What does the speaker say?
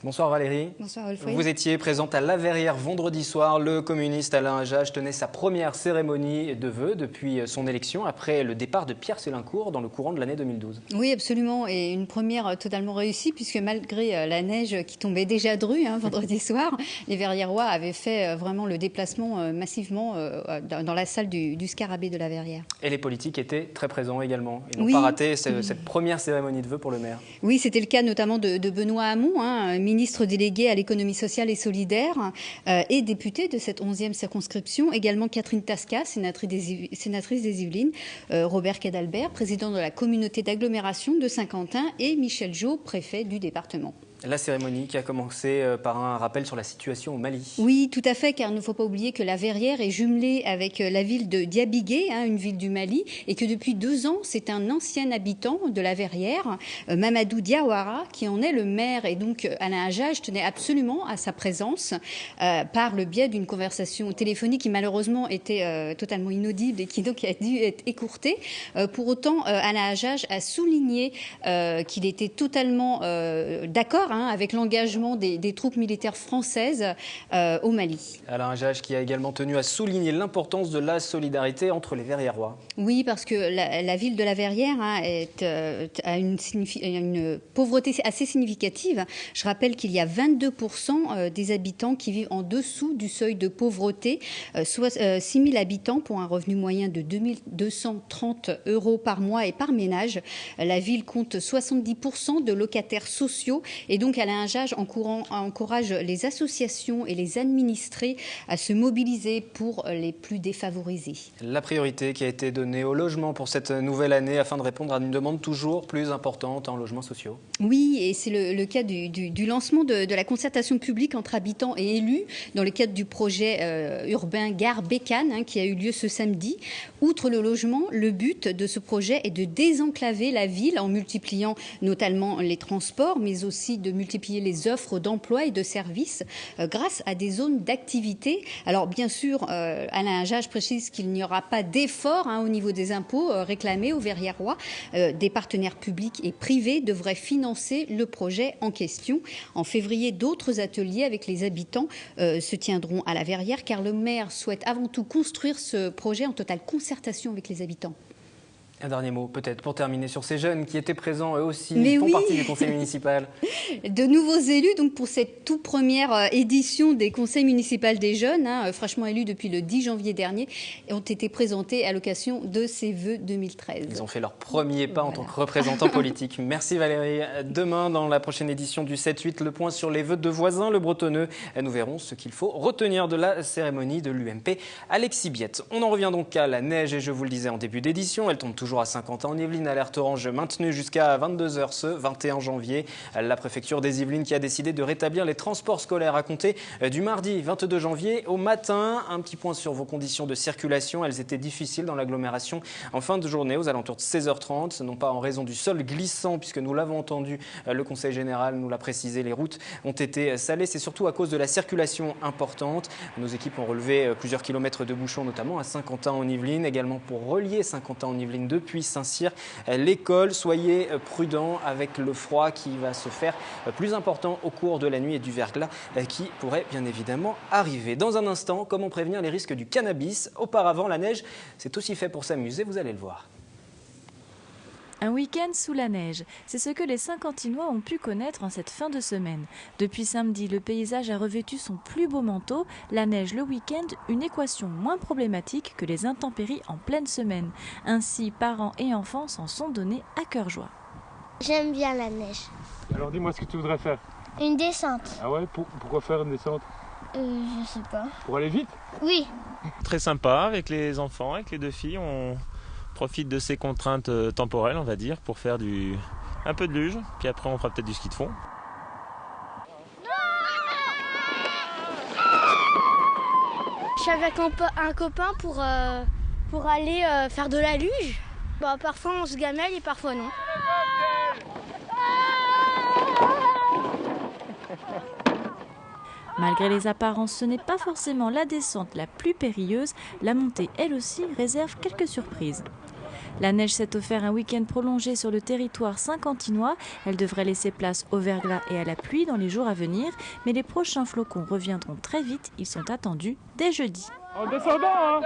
Bonsoir Valérie. Bonsoir Alfred. Vous étiez présente à La Verrière vendredi soir. Le communiste Alain Hajaj tenait sa première cérémonie de vœux depuis son élection après le départ de Pierre Sélincourt dans le courant de l'année 2012. Oui, absolument. Et une première totalement réussie puisque malgré la neige qui tombait déjà dru vendredi soir, les Verriérois avaient fait vraiment le déplacement massivement dans la salle du Scarabée de La Verrière. Et les politiques étaient très présents également. Ils n'ont Oui. pas raté cette première cérémonie de vœux pour le maire. Oui, c'était le cas notamment de Benoît Hamon, ministre délégué à l'économie sociale et solidaire et député de cette 11e circonscription. Également Catherine Tasca, sénatrice des Yvelines, Robert Cadalbert, président de la communauté d'agglomération de Saint-Quentin et Michel Jaud, préfet du département. La cérémonie qui a commencé par un rappel sur la situation au Mali. Oui, tout à fait, car il ne faut pas oublier que la Verrière est jumelée avec la ville de Diabigué, une ville du Mali, et que depuis 2 ans, c'est un ancien habitant de la Verrière, Mamadou Diawara, qui en est le maire. Et donc, Alain Hajaj tenait absolument à sa présence par le biais d'une conversation téléphonique qui malheureusement était totalement inaudible et qui donc a dû être écourtée. Pour autant, Alain Hajaj a souligné qu'il était totalement d'accord avec l'engagement des troupes militaires françaises au Mali. Alain Hajaj qui a également tenu à souligner l'importance de la solidarité entre les Verriérois. Oui, parce que la ville de La Verrière a une pauvreté assez significative. Je rappelle qu'il y a 22% des habitants qui vivent en dessous du seuil de pauvreté, soit 6 000 habitants pour un revenu moyen de 2 230 € par mois et par ménage. La ville compte 70% de locataires sociaux et donc Alain Hajaj encourage les associations et les administrés à se mobiliser pour les plus défavorisés. La priorité qui a été donnée au logement pour cette nouvelle année afin de répondre à une demande toujours plus importante en logements sociaux. Oui, et c'est le cas du lancement de la concertation publique entre habitants et élus dans le cadre du projet urbain Gare Bécane qui a eu lieu ce samedi. Outre le logement, le but de ce projet est de désenclaver la ville en multipliant notamment les transports, mais aussi de multiplier les offres d'emploi et de services grâce à des zones d'activité. Alors bien sûr, Alain Hajaj précise qu'il n'y aura pas d'effort au niveau des impôts réclamés aux Verriérois. Des partenaires publics et privés devraient financer le projet en question. En février, d'autres ateliers avec les habitants se tiendront à La Verrière car le maire souhaite avant tout construire ce projet en totale concertation avec les habitants. Un dernier mot, peut-être, pour terminer, sur ces jeunes qui étaient présents, eux aussi, font partie du conseil municipal. De nouveaux élus, donc pour cette toute première édition des conseils municipaux des jeunes, fraîchement élus depuis le 10 janvier dernier, ont été présentés à l'occasion de ces vœux 2013. Ils ont fait leur premier pas en tant que représentants politiques. Merci Valérie. Demain, dans la prochaine édition du 7-8, le point sur les vœux de voisins, le bretonneux. Nous verrons ce qu'il faut retenir de la cérémonie de l'UMP Alexis Biette. On en revient donc à la neige et je vous le disais en début d'édition, elle tombe toujours à Saint-Quentin en Yvelines, alerte orange maintenue jusqu'à 22 h ce 21 janvier. La préfecture des Yvelines qui a décidé de rétablir les transports scolaires à compter du mardi 22 janvier au matin. Un petit point sur vos conditions de circulation. Elles étaient difficiles dans l'agglomération en fin de journée aux alentours de 16h30, non pas en raison du sol glissant puisque nous l'avons entendu, le Conseil général nous l'a précisé, les routes ont été salées. C'est surtout à cause de la circulation importante. Nos équipes ont relevé plusieurs kilomètres de bouchons, notamment à Saint-Quentin en Yvelines, également pour relier Saint-Quentin en Yvelines depuis Saint-Cyr, l'école. Soyez prudents avec le froid qui va se faire plus important au cours de la nuit et du verglas qui pourrait bien évidemment arriver. Dans un instant, comment prévenir les risques du cannabis. Auparavant, la neige, c'est aussi fait pour s'amuser, vous allez le voir. Un week-end sous la neige, c'est ce que les Saint-Quentinois ont pu connaître en cette fin de semaine. Depuis samedi, le paysage a revêtu son plus beau manteau. La neige le week-end, une équation moins problématique que les intempéries en pleine semaine. Ainsi, parents et enfants s'en sont donnés à cœur joie. J'aime bien la neige. Alors dis-moi ce que tu voudrais faire. Une descente. Ah ouais, pourquoi faire une descente? Je sais pas. Pour aller vite? Oui. Très sympa avec les enfants, avec les 2 filles. On profite de ces contraintes temporelles, on va dire, pour faire un peu de luge. Puis après, on fera peut-être du ski de fond. Je suis avec un copain pour aller faire de la luge. Parfois on se gamelle et parfois non. Malgré les apparences, ce n'est pas forcément la descente la plus périlleuse. La montée, elle aussi, réserve quelques surprises. La neige s'est offert un week-end prolongé sur le territoire saint-quentinois. Elle devrait laisser place au verglas et à la pluie dans les jours à venir. Mais les prochains flocons reviendront très vite. Ils sont attendus dès jeudi. En descendant, hein.